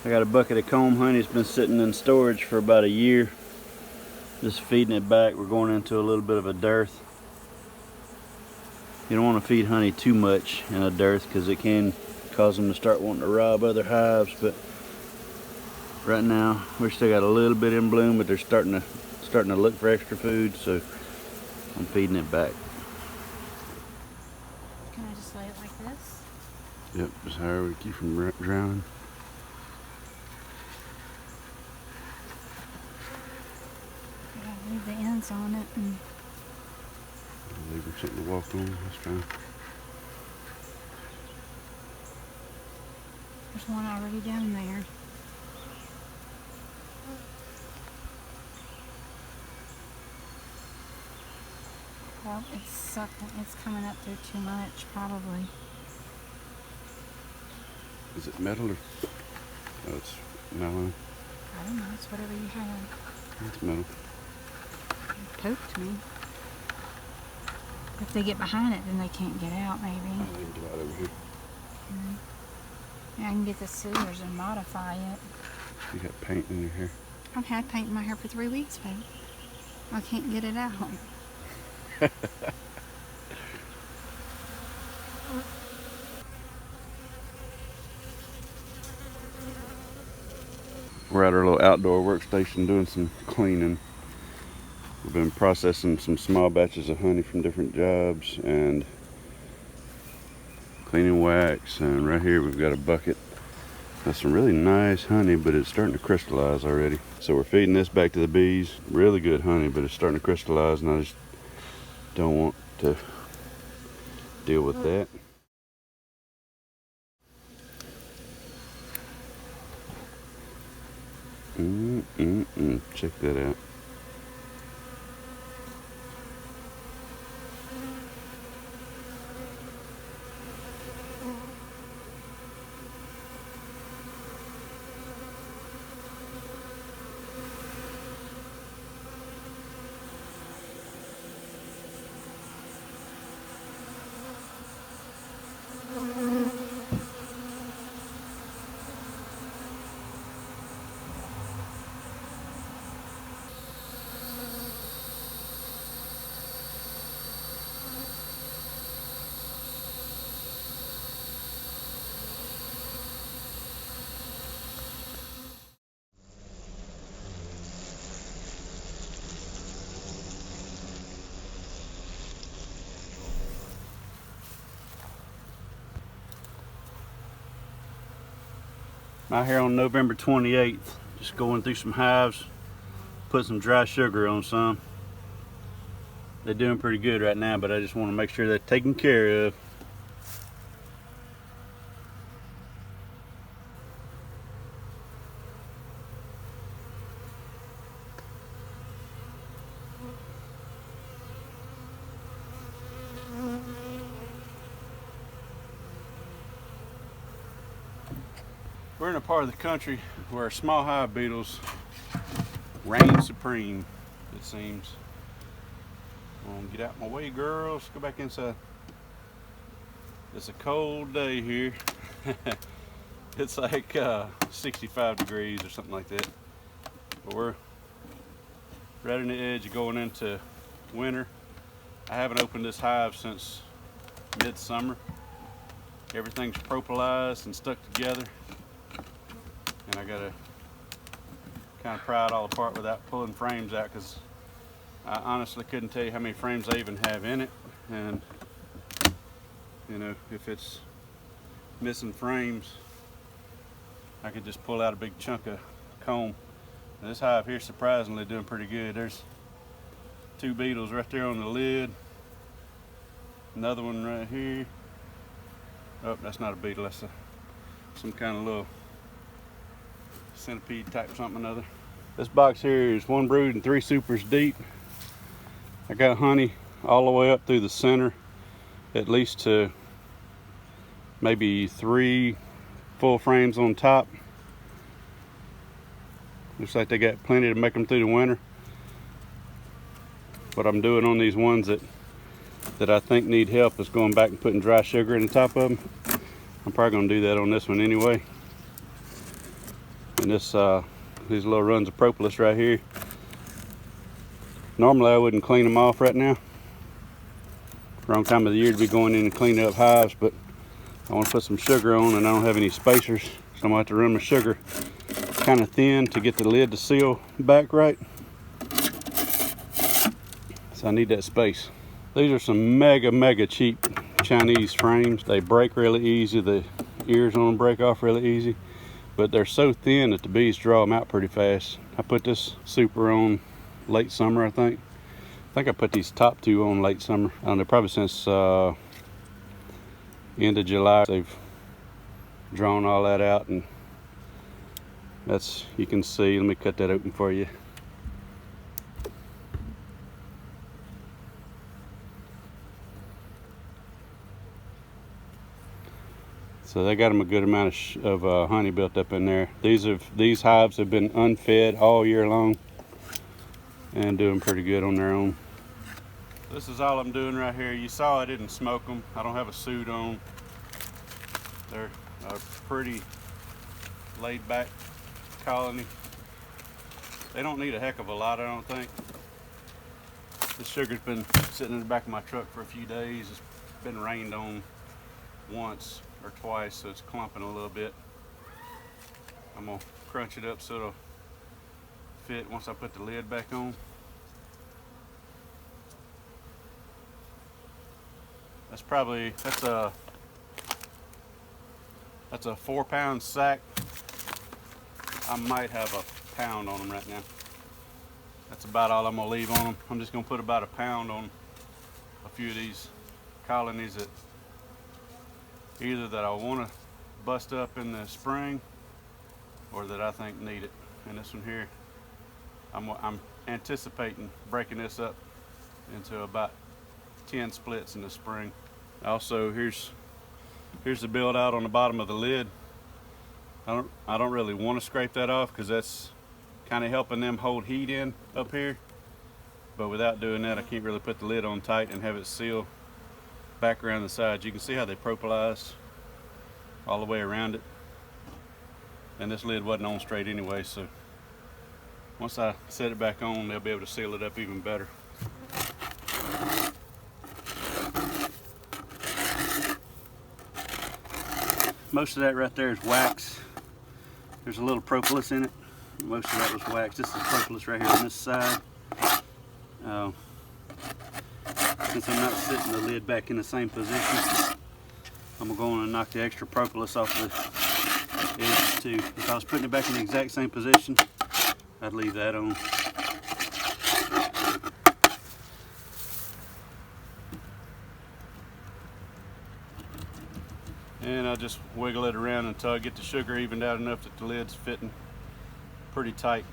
I got a bucket of comb honey. It's been sitting in storage for about a year. Just feeding it back. We're going into a little bit of a dearth. You don't want to feed honey too much in a dearth because it can cause them to start wanting to rob other hives. But right now we're still got a little bit in bloom, but they're starting to look for extra food, so I'm feeding it back. Can I just lay it like this? Yep, just however to keep from drowning. Leave the ends on it and leave them something to walk on. That's fine. there's one already down there. Well, it's sucking. It's coming up through too much, probably. Is it metal or? Oh, it's nylon. I don't know. It's whatever you have. It's metal. It poked me. If they get behind it, then they can't get out, maybe. I need to get out over here. Yeah, I can get the scissors and modify it. You got paint in your hair. I've had paint in my hair for 3 weeks, babe. I can't get it out. We're at our little outdoor workstation doing some cleaning. We've been processing some small batches of honey from different jobs and cleaning wax. And right here we've got a bucket. That's some really nice honey, but it's starting to crystallize already. So we're feeding this back to the bees. Really good honey, but it's starting to crystallize, and I just don't want to deal with that. Check that out. Out here on November 28th, just going through some hives, put some dry sugar on some. They're doing pretty good right now, but I just want to make sure they're taken care of. We're in a part of the country where small hive beetles reign supreme, it seems. Get out my way, girls. Go back inside. It's a cold day here. It's like 65 degrees or something like that. But we're right on the edge of going into winter. I haven't opened this hive since midsummer. Everything's propolized and stuck together. And I gotta kind of pry it all apart without pulling frames out, because I honestly couldn't tell you how many frames I even have in it. and you know, if it's missing frames, I could just pull out a big chunk of comb. And this hive here surprisingly doing pretty good. There's 2 beetles right there on the lid. Another one right here. Oh, that's not a beetle, that's some kind of little centipede type something or another. This box here is 1 brood and 3 supers deep. I got honey all the way up through the center, at least to maybe 3 full frames on top. Looks like they got plenty to make them through the winter. What I'm doing on these ones that I think need help is going back and putting dry sugar in the top of them. I'm probably going to do that on this one anyway. And this these little runs of propolis right here. Normally I wouldn't clean them off right now. Wrong time of the year to be going in and cleaning up hives, but I want to put some sugar on and I don't have any spacers, so I'm going to have to run my sugar kind of thin to get the lid to seal back right. So I need that space. These are some mega cheap Chinese frames. They break really easy. The ears on them break off really easy, but they're so thin that the bees draw them out pretty fast. I put this super on late summer, I think. I put these top 2 on late summer. I don't know, probably since end of July. They've drawn all that out, and that's, you can see, let me cut that open for you. So they got them a good amount of honey built up in there. These hives have been unfed all year long and doing pretty good on their own. This is all I'm doing right here. You saw I didn't smoke them. I don't have a suit on. They're a pretty laid back colony. They don't need a heck of a lot, I don't think. This sugar's been sitting in the back of my truck for a few days. It's been rained on once or twice, so it's clumping a little bit. I'm gonna crunch it up so it'll fit once I put the lid back on. That's a 4-pound sack. I might have a pound on them right now. That's about all I'm gonna leave on them. I'm just gonna put about a pound on a few of these colonies that either that I want to bust up in the spring or that I think need it. And this one here, I'm anticipating breaking this up into about 10 splits in the spring. Also, here's the build out on the bottom of the lid. I don't really want to scrape that off because that's kind of helping them hold heat in up here. But without doing that, I can't really put the lid on tight and have it seal back around the sides. You can see how they propolized all the way around it. And this lid wasn't on straight anyway, so once I set it back on, they'll be able to seal it up even better. Most of that right there is wax. There's a little propolis in it. Most of that was wax. This is propolis right here on this side. Since I'm not sitting the lid back in the same position, I'm going to go on and knock the extra propolis off the edges too. If I was putting it back in the exact same position, I'd leave that on. And I'll just wiggle it around until I get the sugar evened out enough that the lid's fitting pretty tight.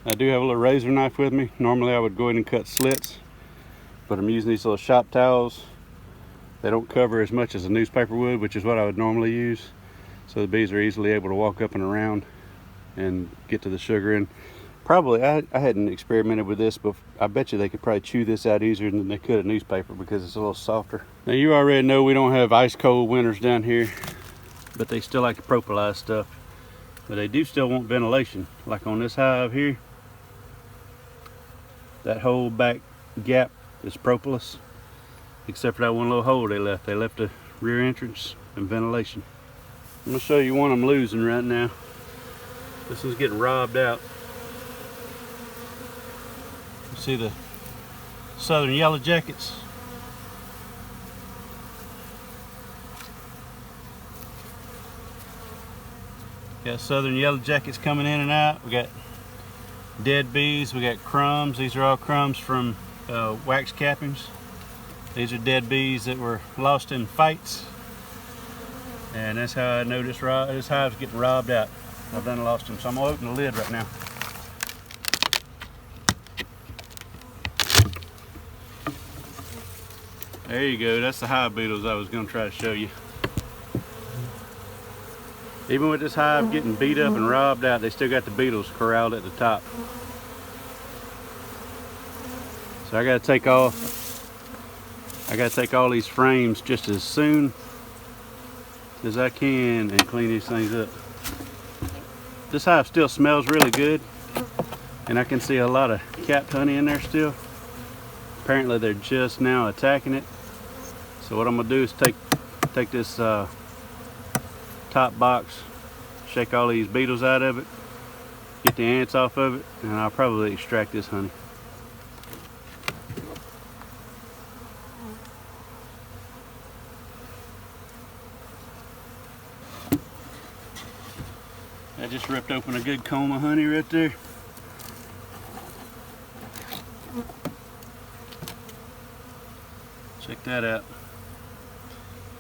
I do have a little razor knife with me. Normally I would go ahead and cut slits, but I'm using these little shop towels. They don't cover as much as a newspaper would, which is what I would normally use. So the bees are easily able to walk up and around and get to the sugar. And probably, I hadn't experimented with this, but I bet you they could probably chew this out easier than they could a newspaper because it's a little softer. Now you already know we don't have ice cold winters down here, but they still like to propolize stuff. But they do still want ventilation. Like on this hive here, that whole back gap is propolis, except for that one little hole they left. They left a rear entrance and ventilation. I'm gonna show you one I'm losing right now. This one's getting robbed out. see the southern yellow jackets. Got southern yellow jackets coming in and out. We got dead bees, we got crumbs. These are all crumbs from wax cappings. These are dead bees that were lost in fights. And that's how I know this hive's getting robbed out. I've done lost them. So I'm gonna open the lid right now. There you go, that's the hive beetles I was gonna try to show you. Even with this hive getting beat up and robbed out, they still got the beetles corralled at the top. So I gotta take all these frames just as soon as I can and clean these things up. This hive still smells really good, and I can see a lot of capped honey in there still. Apparently they're just now attacking it. So what I'm gonna do is take this top box, shake all these beetles out of it, get the ants off of it, and I'll probably extract this honey. I just ripped open a good comb of honey right there. Check that out.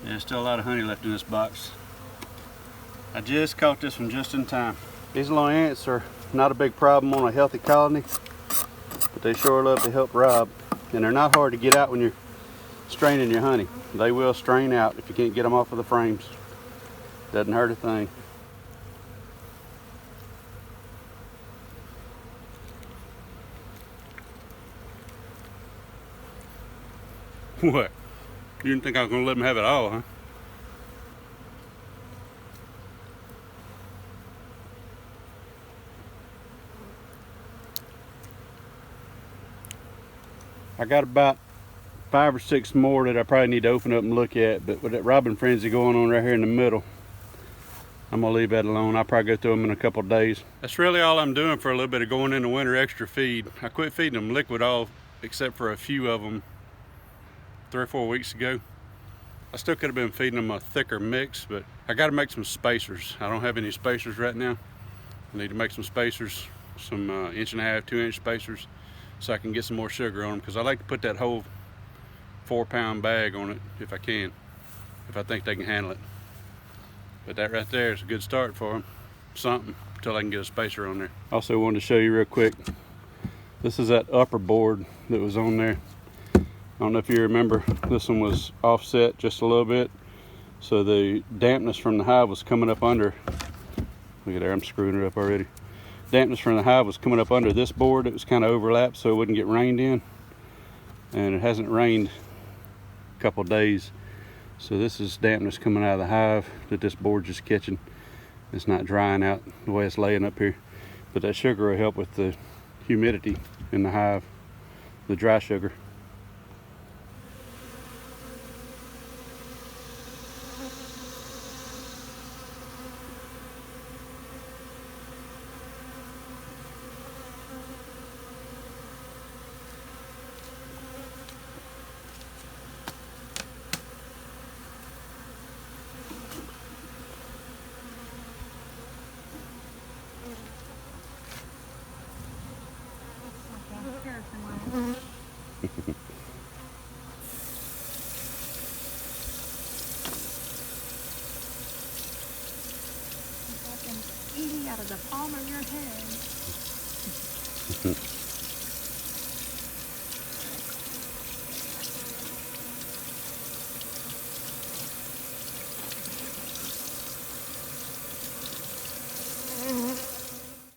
Yeah, there's still a lot of honey left in this box. I just caught this one just in time. These little ants are not a big problem on a healthy colony, but they sure love to help rob. And they're not hard to get out when you're straining your honey. They will strain out if you can't get them off of the frames. Doesn't hurt a thing. What? You didn't think I was going to let them have it all, huh? I got about 5 or 6 more that I probably need to open up and look at, but with that robbing frenzy going on right here in the middle, I'm going to leave that alone. I'll probably go through them in a couple of days. That's really all I'm doing for a little bit of going into winter extra feed. I quit feeding them liquid all except for a few of them 3 or 4 weeks ago. I still could have been feeding them a thicker mix, but I got to make some spacers. I don't have any spacers right now. I need to make some spacers, some 1.5-inch, 2-inch spacers, so I can get some more sugar on them, because I like to put that whole 4-pound bag on it if I can, if I think they can handle it. But that right there is a good start for them. Something, until I can get a spacer on there. Also wanted to show you real quick. This is that upper board that was on there. I don't know if you remember, this one was offset just a little bit, so the dampness from the hive was coming up under. Look at there, I'm screwing it up already. Dampness from the hive was coming up under this board. It was kind of overlapped so it wouldn't get rained in, and it hasn't rained a couple of days, so this is dampness coming out of the hive that this board's just catching. It's not drying out the way it's laying up here, but that sugar will help with the humidity in the hive, the dry sugar. Eating out of the palm of your hand.